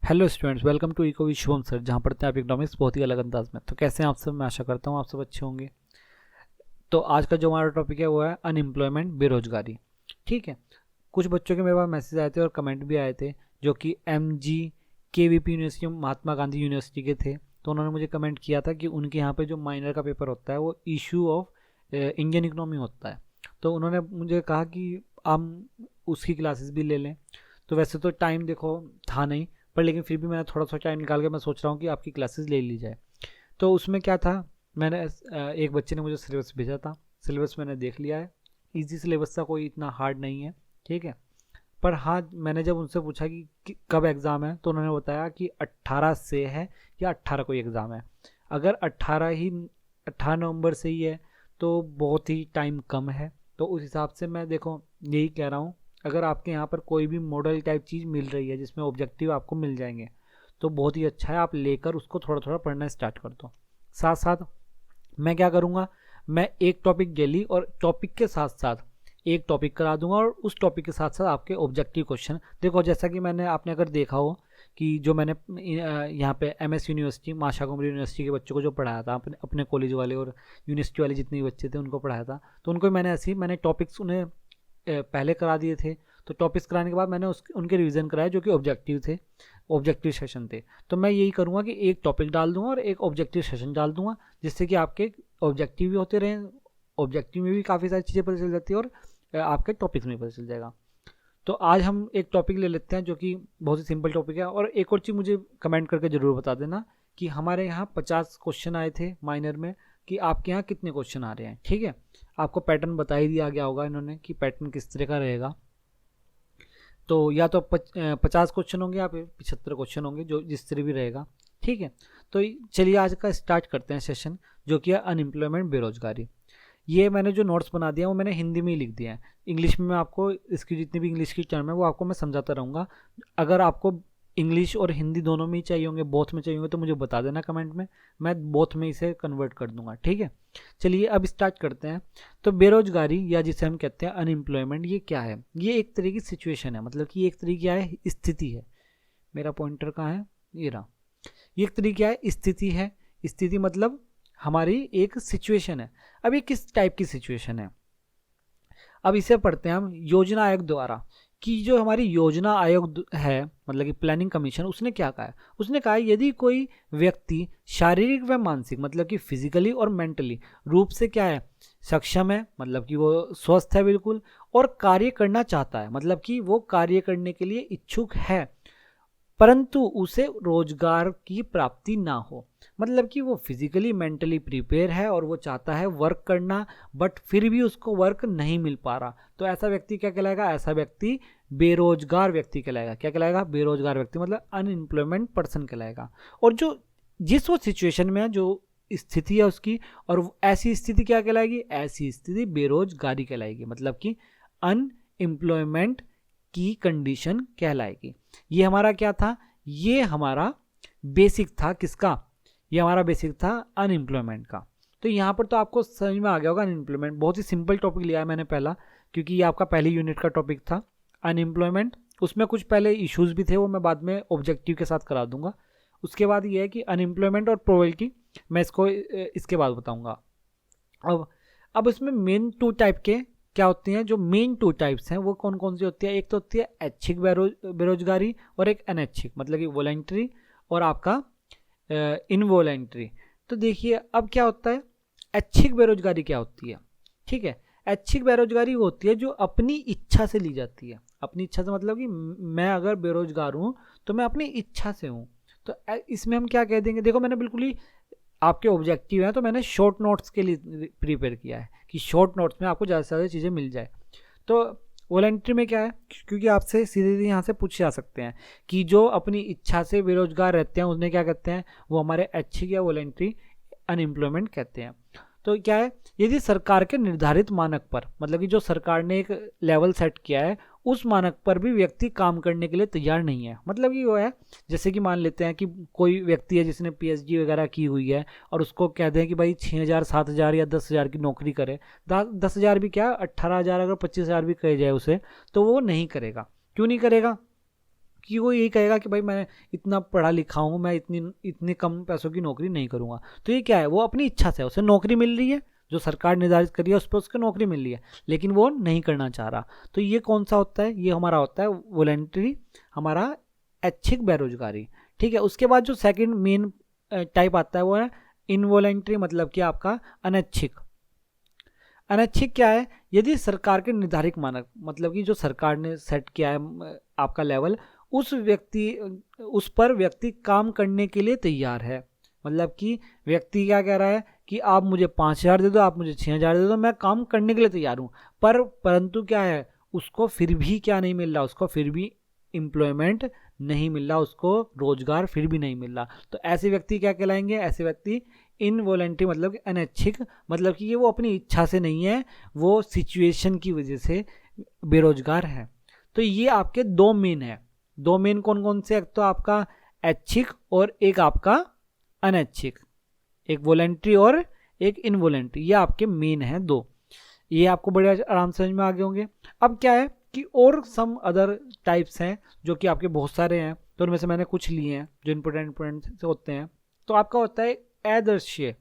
Hello students, welcome to eco with Shubham sir, जहाँ पढ़ते हैं आप इकोनॉमिक्स बहुत ही अलग अंदाज में। तो कैसे हैं आप सब? मैं आशा करता हूँ आप सब अच्छे होंगे। तो आज का जो हमारा टॉपिक है वो है अनएम्प्लॉयमेंट, बेरोजगारी। ठीक है। कुछ बच्चों के मेरे पास मैसेज आए थे और कमेंट भी आए थे जो कि MGKVP university, Mahatma Gandhi university के थे। तो उन्होंने मुझे कमेंट किया था कि उनके यहाँ पे जो माइनर का पेपर होता है वो इशू ऑफ इंडियन इकोनॉमी होता है। तो उन्होंने मुझे कहा कि हम उसकी क्लासेस भी ले लें। तो वैसे तो टाइम देखो था नहीं, पर लेकिन फिर भी मैंने थोड़ा सा टाइम निकाल के मैं सोच रहा हूँ कि आपकी क्लासेस ले ली जाए। तो उसमें क्या था, मैंने एक बच्चे ने मुझे सिलेबस भेजा था। सिलेबस मैंने देख लिया है। इजी सिलेबस था, कोई इतना हार्ड नहीं है। ठीक है। पर हाँ, मैंने जब उनसे पूछा कि कब एग्ज़ाम है, तो उन्होंने बताया कि 18 से है या 18 को एग्ज़ाम है। अगर 18 नवंबर से ही है तो बहुत ही टाइम कम है। तो उस हिसाब से मैं देखो यही कह रहा हूँ, अगर आपके यहाँ पर कोई भी मॉडल टाइप चीज़ मिल रही है जिसमें ऑब्जेक्टिव आपको मिल जाएंगे तो बहुत ही अच्छा है, आप लेकर उसको थोड़ा थोड़ा पढ़ना स्टार्ट कर दो। साथ साथ मैं क्या करूँगा, मैं एक टॉपिक डेली और टॉपिक के साथ साथ एक टॉपिक करा दूंगा और उस टॉपिक के साथ साथ आपके ऑब्जेक्टिव क्वेश्चन देखो। जैसा कि मैंने आपने अगर देखा हो कि जो मैंने यहाँ पे MS यूनिवर्सिटी, माशा कुमारी यूनिवर्सिटी के बच्चों को जो पढ़ाया था, अपने अपने कॉलेज वाले और यूनिवर्सिटी वाले जितने भी बच्चे थे उनको पढ़ाया था, तो उनको मैंने मैंने टॉपिक्स उन्हें पहले करा दिए थे। तो टॉपिक्स कराने के बाद मैंने उनके रिवीजन कराए जो कि ऑब्जेक्टिव थे, ऑब्जेक्टिव सेशन थे। तो मैं यही करूँगा कि एक टॉपिक डाल दूंगा और एक ऑब्जेक्टिव सेशन डाल दूंगा, जिससे कि आपके ऑब्जेक्टिव भी होते रहें, ऑब्जेक्टिव में भी काफ़ी सारी चीज़ें पता चल जाती है और आपके टॉपिक्स में पता चल जाएगा। तो आज हम एक टॉपिक ले लेते हैं जो कि बहुत ही सिंपल टॉपिक है। और एक और चीज़ मुझे कमेंट करके ज़रूर बता देना कि हमारे यहाँ 50 क्वेश्चन आए थे माइनर में, कि आपके यहाँ कितने क्वेश्चन आ रहे हैं। ठीक है। आपको पैटर्न बता ही दिया गया होगा इन्होंने कि पैटर्न किस तरह का रहेगा। तो या तो 50 क्वेश्चन होंगे या फिर 75 क्वेश्चन होंगे, जो जिस तरह भी रहेगा। ठीक है। तो चलिए आज का स्टार्ट करते हैं सेशन, जो कि है अनएम्प्लॉयमेंट, बेरोजगारी। ये मैंने जो नोट्स बना दिया वो मैंने हिंदी में ही लिख दिया है। इंग्लिश में मैं आपको इसकी जितनी भी इंग्लिश की टर्म है वो आपको मैं समझाता रहूँगा। अगर आपको इंग्लिश और हिंदी दोनों में ही चाहिए होंगे, बोथ में चाहिए होंगे, तो मुझे बता देना कमेंट में, मैं बोथ में इसे कन्वर्ट कर दूंगा। ठीक है। चलिए अब स्टार्ट करते हैं। तो बेरोजगारी या जिसे हम कहते हैं अनएम्प्लॉयमेंट, ये क्या है? ये एक तरह की सिचुएशन है, मतलब कि एक तरह की क्या है, स्थिति है। मेरा पॉइंटर कहाँ है? ये रहा। ये एक तरह क्या है, स्थिति है। स्थिति मतलब हमारी एक सिचुएशन है। अब ये किस टाइप की सिचुएशन है, अब इसे पढ़ते हैं हम योजना आयोग द्वारा। कि जो हमारी योजना आयोग है, मतलब कि प्लानिंग कमीशन, उसने क्या कहा है? उसने कहा है यदि कोई व्यक्ति शारीरिक व मानसिक, मतलब कि फिजिकली और मेंटली रूप से क्या है, सक्षम है, मतलब कि वो स्वस्थ है बिल्कुल, और कार्य करना चाहता है, मतलब कि वो कार्य करने के लिए इच्छुक है, परंतु उसे रोजगार की प्राप्ति ना हो, मतलब कि वो फिजिकली मेंटली प्रिपेयर है और वो चाहता है वर्क करना, बट फिर भी उसको वर्क नहीं मिल पा रहा, तो ऐसा व्यक्ति क्या कहलाएगा? ऐसा व्यक्ति बेरोजगार व्यक्ति कहलाएगा। क्या कहलाएगा? बेरोजगार व्यक्ति, मतलब अनएम्प्लॉयमेंट पर्सन कहलाएगा। और जो जिस वो सिचुएशन में है, जो स्थिति है उसकी, और ऐसी स्थिति क्या कहलाएगी? ऐसी स्थिति बेरोजगारी कहलाएगी, मतलब कि अनएम्प्लॉयमेंट की कंडीशन कहलाएगी। ये हमारा क्या था? ये हमारा बेसिक था। किसका? ये हमारा बेसिक था अनएम्प्लॉयमेंट का। तो यहाँ पर तो आपको समझ में आ गया होगा अनएम्प्लॉयमेंट। बहुत ही सिंपल टॉपिक लिया है मैंने पहला, क्योंकि ये आपका पहली यूनिट का टॉपिक था अनएम्प्लॉयमेंट। उसमें कुछ पहले इश्यूज भी थे, वो मैं बाद में ऑब्जेक्टिव के साथ करा दूंगा। उसके बाद ये है कि अनएम्प्लॉयमेंट और प्रोबेबिलिटी, मैं इसको इसके बाद बताऊंगा। अब इसमें मेन टू टाइप के क्या होती हैं? जो मेन टू टाइप्स हैं वो कौन कौन सी होती है? एक तो होती है ऐच्छिक बेरोजगारी और एक अनैच्छिक, मतलब कि वॉलंटरी और आपका इनवॉलंटरी। तो देखिए अब क्या होता है, ऐच्छिक बेरोजगारी क्या होती है? ठीक है। ऐच्छिक बेरोजगारी वो होती है जो अपनी इच्छा से ली जाती है। अपनी इच्छा से मतलब कि मैं अगर बेरोजगार हूँ तो मैं अपनी इच्छा से हूँ। तो इसमें हम क्या कह देंगे? देखो मैंने बिल्कुल ही आपके ऑब्जेक्टिव है तो मैंने शॉर्ट नोट्स के लिए प्रिपेयर किया है कि शॉर्ट नोट्स में आपको ज़्यादा से ज़्यादा चीज़ें मिल जाए। तो वॉलंटरी में क्या है, क्योंकि आपसे सीधे सीधे यहाँ से पूछ जा सकते हैं कि जो अपनी इच्छा से बेरोजगार रहते हैं उन्हें क्या कहते हैं? वो हमारे ऐच्छिक या वॉलंटरी अनएम्प्लॉयमेंट कहते हैं। तो क्या है, यदि सरकार के निर्धारित मानक पर, मतलब कि जो सरकार ने एक लेवल सेट किया है उस मानक पर भी व्यक्ति काम करने के लिए तैयार नहीं है, मतलब कि वो है, जैसे कि मान लेते हैं कि कोई व्यक्ति है जिसने PhD वगैरह की हुई है और उसको कहते हैं कि भाई 6,000 7,000 या 10,000 की नौकरी करे, 10,000 भी क्या, 18,000 अगर 25,000 भी कहे जाए उसे, तो वो नहीं करेगा। क्यों नहीं करेगा? कि वो यही कहेगा कि भाई मैं इतना पढ़ा लिखा हूँ, मैं इतने कम पैसों की नौकरी नहीं करूँगा। तो ये क्या है, वो अपनी इच्छा से, उसे नौकरी मिल रही है जो सरकार निर्धारित करी है, उस पर उसको नौकरी मिल रही है, लेकिन वो नहीं करना चाह रहा। तो ये कौन सा होता है, ये हमारा होता है वॉलंटरी, हमारा ऐच्छिक बेरोजगारी। ठीक है, उसके बाद जो सेकंड मेन टाइप आता है वो है इनवॉलंटरी, मतलब कि आपका अनैच्छिक। अनैच्छिक क्या है, यदि सरकार के निर्धारित मानक, मतलब कि जो सरकार ने सेट किया है आपका लेवल, उस पर व्यक्ति काम करने के लिए तैयार है। मतलब कि व्यक्ति क्या कह रहा है कि आप मुझे 5,000 दे दो, आप मुझे 6,000 दे दो, मैं काम करने के लिए तैयार हूँ, परंतु क्या है, उसको फिर भी क्या नहीं मिल रहा, उसको फिर भी एम्प्लॉयमेंट नहीं मिल रहा, उसको रोजगार फिर भी नहीं मिल रहा। तो ऐसे व्यक्ति क्या कहलाएंगे, ऐसे व्यक्ति इनवॉलंटरी, मतलब कि अनैच्छिक, मतलब कि ये वो अपनी इच्छा से नहीं है, वो सिचुएशन की वजह से बेरोजगार है। तो ये आपके दो मेन है। दो मेन कौन कौन से, एक तो आपका ऐच्छिक और एक आपका अनैच्छिक, एक वॉलंटरी और एक इनवॉलंटरी, ये आपके मेन हैं दो। ये आपको बड़े आराम से समझ में आ गए होंगे। अब क्या है कि और सम अदर टाइप्स हैं जो कि आपके बहुत सारे हैं, तो उनमें से मैंने कुछ लिए हैं जो इंपॉर्टेंट से होते हैं। तो आपका होता है अदृश्य,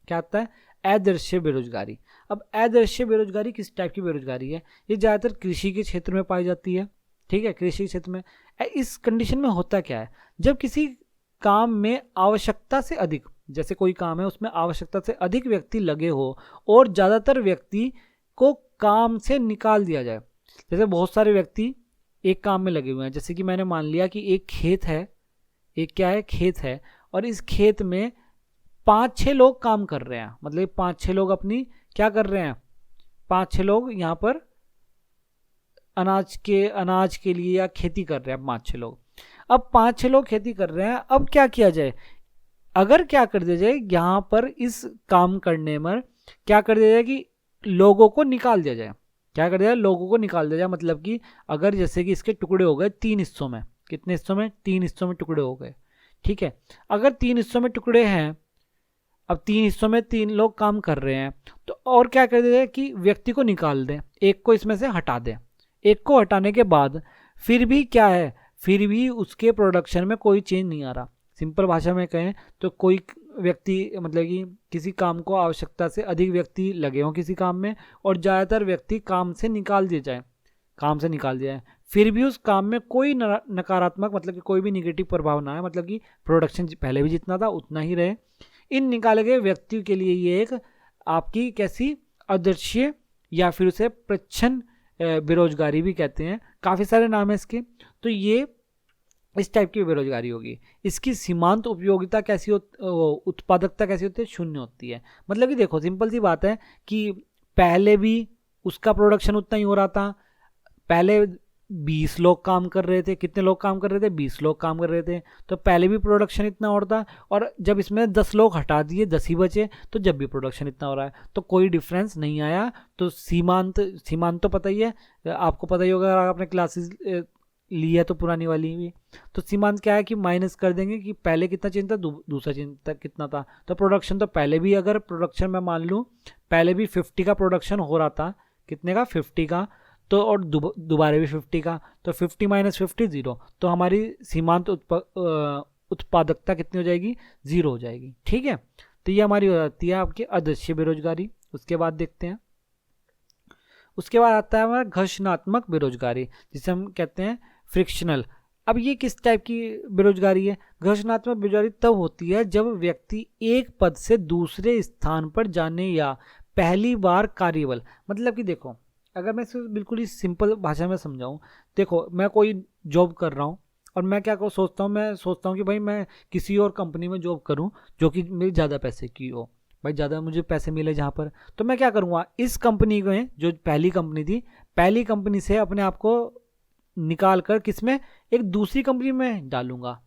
क्या आता है, अदृश्य बेरोजगारी। अब अदृश्य बेरोजगारी किस टाइप की बेरोजगारी है, ये ज़्यादातर कृषि के क्षेत्र में पाई जाती है। ठीक है, कृषि क्षेत्र में इस कंडीशन में होता क्या है, जब किसी काम में आवश्यकता से अधिक, जैसे कोई काम है उसमें आवश्यकता से अधिक व्यक्ति लगे हो और ज़्यादातर व्यक्ति को काम से निकाल दिया जाए। जैसे बहुत सारे व्यक्ति एक काम में लगे हुए हैं, जैसे कि मैंने मान लिया कि एक खेत है, एक क्या है, खेत है, और इस खेत में 5-6 लोग काम कर रहे हैं, मतलब 5-6 लोग अपनी क्या कर रहे हैं, 5-6 लोग यहाँ पर अनाज के लिए या खेती कर रहे हैं 5-6 लोग। अब 5-6 लोग खेती कर रहे हैं, अब क्या किया जाए, अगर क्या कर दिया जाए यहाँ पर इस काम करने में क्या कर दिया जाए कि लोगों को निकाल दिया जाए। क्या कर दिया जाए, लोगों को निकाल दिया जाए, मतलब कि अगर जैसे कि इसके टुकड़े हो गए 3 हिस्सों में, कितने हिस्सों में, 3 हिस्सों में टुकड़े हो गए। ठीक है, अगर 3 हिस्सों में टुकड़े हैं, अब 3 हिस्सों में 3 लोग काम कर रहे हैं, तो और क्या कर दिया जाए कि व्यक्ति को निकाल दें, एक को इसमें से हटा दें। एक को हटाने के बाद फिर भी क्या है, फिर भी उसके प्रोडक्शन में कोई चेंज नहीं आ रहा। सिंपल भाषा में कहें तो कोई व्यक्ति, मतलब कि किसी काम को आवश्यकता से अधिक व्यक्ति लगे हों किसी काम में, और ज़्यादातर व्यक्ति काम से निकाल दिए जाए, फिर भी उस काम में कोई नकारात्मक, मतलब कि कोई भी निगेटिव प्रभाव ना है, मतलब कि प्रोडक्शन पहले भी जितना था उतना ही रहे। इन निकाले गए व्यक्ति के लिए ये एक आपकी कैसी अदृश्य या फिर उसे प्रच्छन्न बेरोजगारी भी कहते हैं, काफ़ी सारे नाम है इसके। तो ये इस टाइप की बेरोजगारी होगी। इसकी सीमांत उपयोगिता कैसी उत्पादकता कैसी होती है, शून्य होती है। मतलब कि देखो सिंपल सी बात है कि पहले भी उसका प्रोडक्शन उतना ही हो रहा था, पहले 20 लोग काम कर रहे थे, कितने लोग काम कर रहे थे, 20 लोग काम कर रहे थे, तो पहले भी प्रोडक्शन इतना हो रहा था, और जब इसमें 10 लोग हटा दिए 10 ही बचे, तो जब भी प्रोडक्शन इतना हो रहा है, तो कोई डिफरेंस नहीं आया। तो सीमांत तो पता ही है, आपको पता ही होगा अगर आपने क्लासेस ली है तो पुरानी वाली भी। तो सीमांत क्या है कि माइनस कर देंगे कि पहले कितना चेंज था, दूसरा चेंज था कितना था। तो प्रोडक्शन तो पहले भी, अगर प्रोडक्शन मैं मान लूँ पहले भी 50 का प्रोडक्शन हो रहा था, कितने का, 50 का, तो और दोबारा भी 50 का, तो 50 - 50 0, तो हमारी सीमांत उत्पादकता कितनी हो जाएगी, 0 हो जाएगी। ठीक है, तो ये हमारी हो जाती है आपकी अदृश्य बेरोजगारी। उसके बाद देखते हैं, उसके बाद आता है हमारा घर्षणात्मक बेरोजगारी, जिसे हम कहते हैं फ्रिक्शनल। अब ये किस टाइप की बेरोजगारी है, घर्षणात्मक बेरोजगारी तब होती है जब व्यक्ति एक पद से दूसरे स्थान पर जाने या पहली बार कार्यबल, मतलब कि देखो अगर मैं इसे बिल्कुल ही सिंपल भाषा में समझाऊं, देखो मैं कोई जॉब कर रहा हूं और मैं क्या सोचता हूं, मैं सोचता हूं कि भाई मैं किसी और कंपनी में जॉब करूं जो कि मेरी ज़्यादा पैसे की हो, भाई ज़्यादा मुझे पैसे मिले जहाँ पर, तो मैं क्या करूँगा, इस कंपनी में जो पहली कंपनी थी, पहली कंपनी से अपने आप को निकाल कर किसमें, एक दूसरी कंपनी में डालूंगा,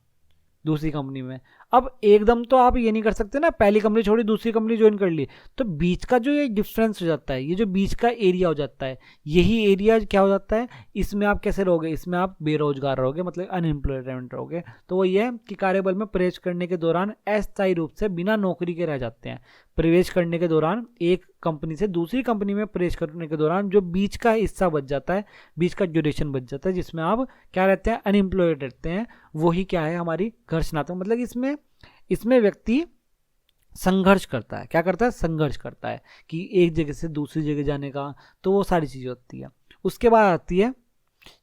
दूसरी कंपनी में। अब एकदम तो आप ये नहीं कर सकते ना, पहली कंपनी छोड़ी दूसरी कंपनी ज्वाइन कर ली, तो बीच का जो ये डिफरेंस हो जाता है, ये जो बीच का एरिया हो जाता है, यही एरिया क्या हो जाता है, इसमें आप कैसे रहोगे, इसमें आप बेरोजगार रहोगे, मतलब अनएम्प्लॉयमेंट रहोगे। तो वो ये है कि कार्यबल में प्रवेश करने के दौरान अस्थायी रूप से बिना नौकरी के रह जाते हैं। प्रवेश करने के दौरान, एक कंपनी से दूसरी कंपनी में प्रवेश करने के दौरान जो बीच का हिस्सा बच जाता है, बीच का ड्यूरेशन बच जाता है, जिसमें आप क्या रहते हैं, अनएम्प्लॉयड रहते हैं, वही क्या है हमारी घर्षणात्मक, मतलब इसमें व्यक्ति संघर्ष करता है। क्या करता है? संघर्ष करता है कि एक जगह से दूसरी जगह जाने का, तो वो सारी चीज़ें होती है। उसके बाद आती है,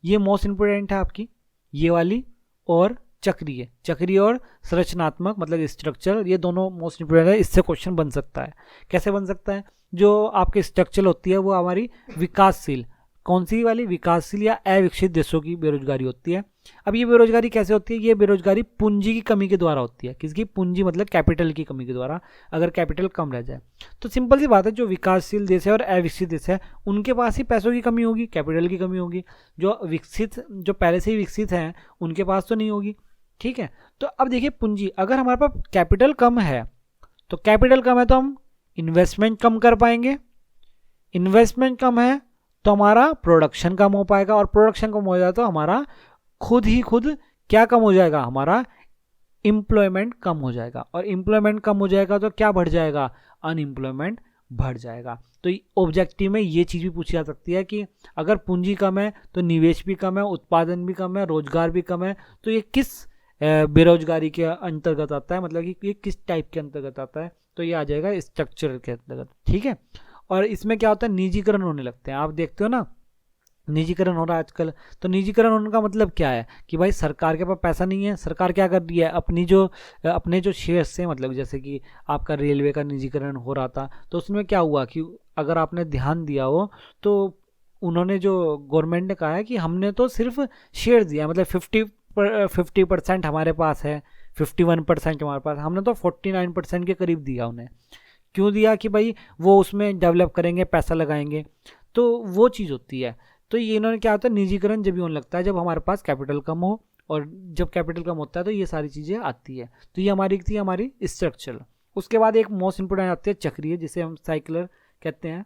ये मोस्ट इंपोर्टेंट है आपकी, ये वाली, और चक्रीय और संरचनात्मक मतलब स्ट्रक्चर, ये दोनों मोस्ट इंपोर्टेंट है। इससे क्वेश्चन बन सकता है। कैसे बन सकता है? जो आपके स्ट्रक्चर होती है वो हमारी विकासशील, कौन सी वाली? विकासशील या अविकसित देशों की बेरोजगारी होती है। अब ये बेरोजगारी कैसे होती है? ये बेरोजगारी पूंजी की कमी के द्वारा होती है। किसकी? पूंजी मतलब कैपिटल की कमी के द्वारा, अगर कैपिटल कम रह जाए। तो सिंपल सी बात है, जो विकासशील देश है और अविकसित देश है उनके पास ही पैसों की कमी होगी, कैपिटल की कमी होगी। जो पहले से ही विकसित हैं उनके पास तो नहीं होगी। ठीक है, तो अब देखिए पूंजी, अगर हमारे पास कैपिटल कम है तो हम इन्वेस्टमेंट कम कर पाएंगे, इन्वेस्टमेंट कम है तो हमारा प्रोडक्शन कम हो पाएगा, और प्रोडक्शन कम हो जाए तो हमारा खुद क्या कम हो जाएगा? हमारा एम्प्लॉयमेंट कम हो जाएगा, और एम्प्लॉयमेंट कम हो जाएगा तो क्या बढ़ जाएगा? अनएम्प्लॉयमेंट बढ़ जाएगा। तो ऑब्जेक्टिव में ये चीज़ भी पूछी जा सकती है कि अगर पूंजी कम है तो निवेश भी कम है, उत्पादन भी कम है, रोजगार भी कम है, तो ये किस बेरोजगारी के अंतर्गत आता है, मतलब कि ये किस टाइप के अंतर्गत आता है? तो ये आ जाएगा स्ट्रक्चर के अंतर्गत। ठीक है, और इसमें क्या होता है? निजीकरण होने लगते हैं। आप देखते हो ना, निजीकरण हो रहा है आजकल। तो निजीकरण होने का मतलब क्या है? कि भाई सरकार के पास पैसा नहीं है, सरकार क्या कर रही है? अपने जो शेयर्स से, मतलब जैसे कि आपका रेलवे का निजीकरण हो रहा था, तो उसमें क्या हुआ कि अगर आपने ध्यान दिया हो तो उन्होंने, जो गवर्नमेंट ने कहा है कि हमने तो सिर्फ शेयर दिया, मतलब 50% हमारे पास है, 51% हमारे पास, हमने तो 49% के करीब दिया उन्हें। क्यों दिया? कि भाई वो उसमें डेवलप करेंगे, पैसा लगाएंगे, तो वो चीज़ होती है। तो ये इन्होंने क्या होता है, निजीकरण जब भी होने लगता है जब हमारे पास कैपिटल कम हो, और जब कैपिटल कम होता है तो ये सारी चीज़ें आती है। तो ये हमारी स्ट्रक्चर। उसके बाद एक मोस्ट इंपोर्टेंट आती है चक्रीय, जिसे हम साइक्लर कहते हैं।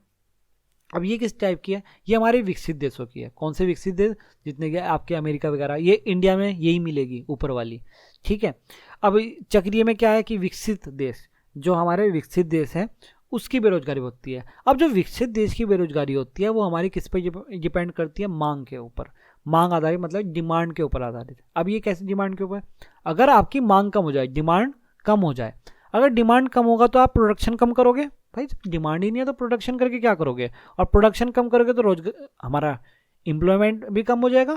अब ये किस टाइप की है? ये हमारे विकसित देशों की है। कौन से विकसित देश? जितने के आपके अमेरिका वगैरह, ये इंडिया में यही मिलेगी ऊपर वाली। ठीक है, अब चक्रीय में क्या है कि विकसित देश, जो हमारे विकसित देश हैं उसकी बेरोजगारी होती है। अब जो विकसित देश की बेरोजगारी होती है वो हमारी किस पर डिपेंड करती है? मांग के ऊपर। मांग आधारित मतलब डिमांड के ऊपर आधारित। अब ये कैसे डिमांड के ऊपर? अगर आपकी मांग कम हो जाए, डिमांड कम हो जाए, अगर डिमांड कम होगा तो आप प्रोडक्शन कम करोगे। भाई डिमांड ही नहीं है तो प्रोडक्शन करके क्या करोगे? और प्रोडक्शन कम करोगे तो रोजगार, हमारा एम्प्लॉयमेंट भी कम हो जाएगा।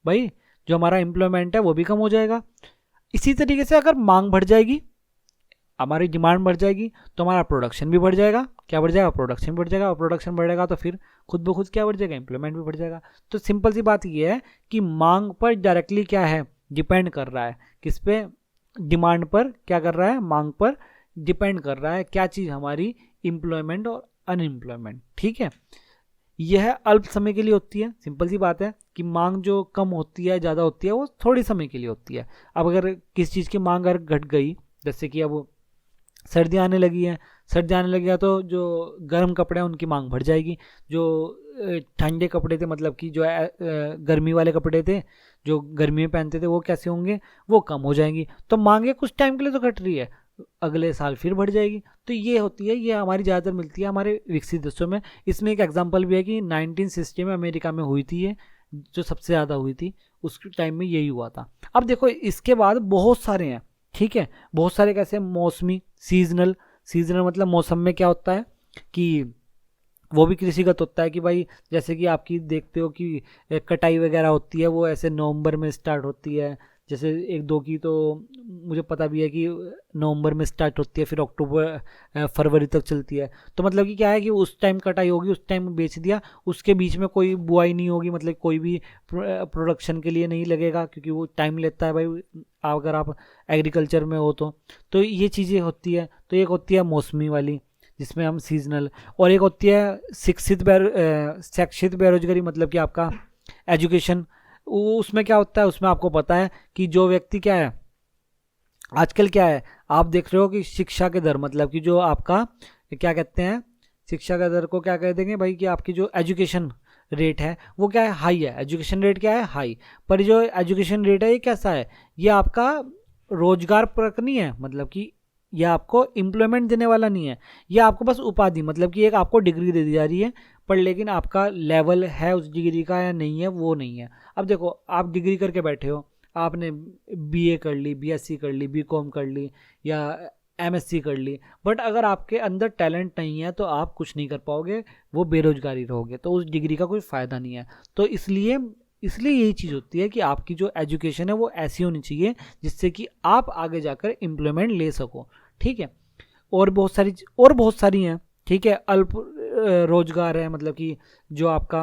भाई जो हमारा एम्प्लॉयमेंट है वो भी कम हो जाएगा। इसी तरीके से अगर मांग बढ़ जाएगी, हमारी डिमांड बढ़ जाएगी, तो हमारा प्रोडक्शन भी बढ़ जाएगा। क्या बढ़ जाएगा? प्रोडक्शन बढ़ जाएगा, और प्रोडक्शन बढ़ेगा तो फिर खुद ब खुद क्या बढ़ जाएगा? एम्प्लॉयमेंट भी बढ़ जाएगा। तो सिंपल सी बात ये है कि मांग पर डायरेक्टली क्या है? डिपेंड कर रहा है। किस पे? डिमांड पर क्या कर रहा है? मांग पर डिपेंड कर रहा है। क्या चीज़? हमारी एम्प्लॉयमेंट और अनएम्प्लॉयमेंट। ठीक है, यह अल्प समय के लिए होती है। सिंपल सी बात है कि मांग जो कम होती है, ज़्यादा होती है, वो थोड़ी समय के लिए होती है। अब अगर किसी चीज़ की मांग अगर घट गई, जैसे कि अब सर्दी आने लगी है, सर्दी आने लगी है तो जो गर्म कपड़े हैं उनकी मांग बढ़ जाएगी। जो ठंडे कपड़े थे, मतलब कि जो गर्मी वाले कपड़े थे जो गर्मी में पहनते थे, वो कैसे होंगे? वो कम हो जाएंगी। तो मांगे कुछ टाइम के लिए तो घट रही है, अगले साल फिर बढ़ जाएगी। तो ये होती है, ये हमारी ज़्यादातर मिलती है हमारे विकसित देशों में। इसमें एक एग्जांपल भी है कि 1960 में अमेरिका में हुई थी, ये जो सबसे ज़्यादा हुई थी, उस टाइम में यही हुआ था। अब देखो इसके बाद बहुत सारे हैं। ठीक है, बहुत सारे कैसे? मौसमी, सीजनल मतलब मौसम में क्या होता है कि वो भी कृषिगत होता है कि भाई जैसे कि आपकी देखते हो कि कटाई वगैरह होती है, वो ऐसे नवंबर में स्टार्ट होती है। जैसे एक दो की तो मुझे पता भी है कि नवंबर में स्टार्ट होती है, फिर अक्टूबर फरवरी तक चलती है। तो मतलब कि क्या है कि उस टाइम कटाई होगी, उस टाइम बेच दिया, उसके बीच में कोई बुआई नहीं होगी, मतलब कोई भी प्रोडक्शन के लिए नहीं लगेगा, क्योंकि वो टाइम लेता है भाई, अगर आप एग्रीकल्चर में हो तो ये चीज़ें होती है। तो एक होती है मौसमी वाली जिसमें हम सीजनल, और एक होती है शिक्षित बेरोजगारी, मतलब कि आपका एजुकेशन। उसमें क्या होता है? उसमें आपको पता है कि जो व्यक्ति क्या है, आजकल क्या है, आप देख रहे हो कि शिक्षा के दर, मतलब कि जो आपका क्या कहते हैं, शिक्षा का दर को क्या कह देंगे भाई, कि आपकी जो एजुकेशन रेट है वो क्या है? हाई है। एजुकेशन रेट क्या है? हाई। पर जो एजुकेशन रेट है ये कैसा है? ये आपका रोजगार परक नहीं है, मतलब कि यह आपको एम्प्लॉयमेंट देने वाला नहीं है, यह आपको बस उपाधि, मतलब कि एक आपको डिग्री दे दी जा रही है, पर लेकिन आपका लेवल है उस डिग्री का या नहीं है वो नहीं है। अब देखो आप डिग्री करके बैठे हो, आपने बीए कर ली, बीएससी कर ली, बीकॉम कर ली या एमएससी कर ली, बट अगर आपके अंदर टैलेंट नहीं है तो आप कुछ नहीं कर पाओगे, वो बेरोजगारी रहोगे, तो उस डिग्री का कोई फ़ायदा नहीं है। तो इसलिए यही चीज़ होती है कि आपकी जो एजुकेशन है वो ऐसी होनी चाहिए जिससे कि आप आगे जाकर एम्प्लॉयमेंट ले सको, ठीक है। और बहुत सारी हैं, ठीक है। अल्प रोजगार है, मतलब कि जो आपका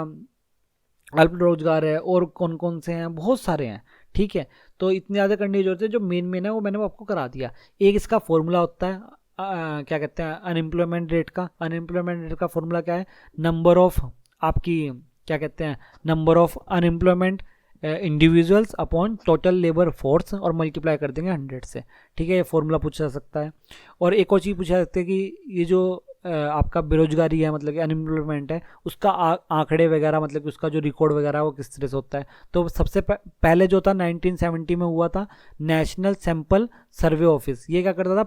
अल्प रोजगार है, और कौन कौन से हैं, बहुत सारे हैं, ठीक है। तो इतने ज़्यादा करने की जरूरत है, जो मेन है वो मैंने आपको करा दिया। एक इसका फॉर्मूला होता है क्या कहते हैं अनएम्प्लॉयमेंट रेट का। अनएम्प्लॉयमेंट रेट का फॉर्मूला क्या है, नंबर ऑफ आपकी क्या कहते हैं number of unemployment individuals upon total labour force, और मल्टीप्लाई कर देंगे 100 से, ठीक है। ये फॉर्मूला पूछा जा सकता है। और एक और चीज़ पूछा जा सकता है कि ये जो आपका बेरोजगारी है, मतलब कि अनएम्प्लॉयमेंट है, उसका आंकड़े वगैरह, मतलब कि उसका जो रिकॉर्ड वगैरह वो किस तरह से होता है। तो सबसे पहले जो था 1970 में हुआ था नेशनल सैंपल सर्वे ऑफिस। ये क्या करता था,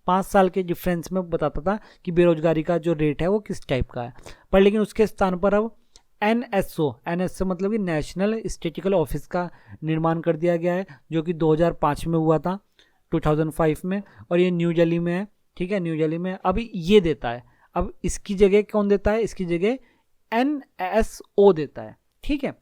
5 साल के डिफरेंस में बताता था कि बेरोजगारी का जो रेट है वो किस टाइप का है। पर लेकिन उसके स्थान पर अब एनएसओ मतलब कि नेशनल स्टैटिस्टिकल ऑफिस का निर्माण कर दिया गया है, जो कि 2005 में हुआ था, 2005 में, और ये न्यू दिल्ली में है, ठीक है। न्यू दिल्ली में अभी ये देता है। अब इसकी जगह कौन देता है, इसकी जगह एनएसओ देता है, ठीक है।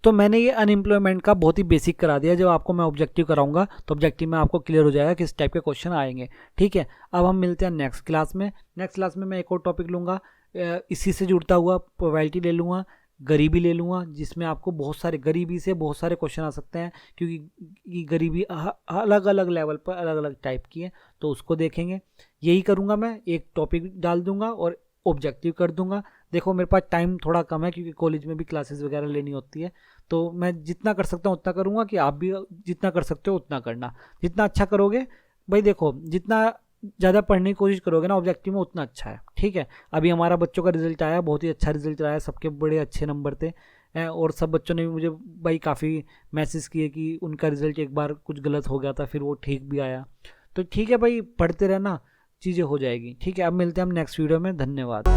तो मैंने ये अनएम्प्लॉयमेंट का बहुत ही बेसिक करा दिया। जब आपको मैं ऑब्जेक्टिव कराऊंगा तो ऑब्जेक्टिव में आपको क्लियर हो जाएगा किस टाइप के क्वेश्चन आएंगे, ठीक है। अब हम मिलते हैं नेक्स्ट क्लास में। नेक्स्ट क्लास में मैं एक और टॉपिक लूँगा, इसी से जुड़ता हुआ पॉवर्टी ले लूँगा, गरीबी ले लूँगा, जिसमें आपको गरीबी से बहुत सारे क्वेश्चन आ सकते हैं, क्योंकि गरीबी अलग अलग लेवल पर अलग अलग टाइप की है, तो उसको देखेंगे। यही करूँगा मैं, एक टॉपिक डाल दूँगा और ऑब्जेक्टिव कर दूंगा। देखो मेरे पास टाइम थोड़ा कम है, क्योंकि कॉलेज में भी क्लासेस वगैरह लेनी होती है, तो मैं जितना कर सकता हूँ उतना करूँगा, कि आप भी जितना कर सकते हो उतना करना। जितना अच्छा करोगे भाई, देखो जितना ज़्यादा पढ़ने की कोशिश करोगे ना ऑब्जेक्टिव में, उतना अच्छा है, ठीक है। अभी हमारा बच्चों का रिजल्ट आया, बहुत ही अच्छा रिजल्ट आया, सबके बड़े अच्छे नंबर थे, और सब बच्चों ने भी मुझे भाई काफ़ी मैसेज किए कि उनका रिजल्ट एक बार कुछ गलत हो गया था, फिर वो ठीक भी आया। तो ठीक है भाई, पढ़ते रहना, चीज़ें हो जाएगी, ठीक है। अब मिलते हैं हम नेक्स्ट वीडियो में, धन्यवाद।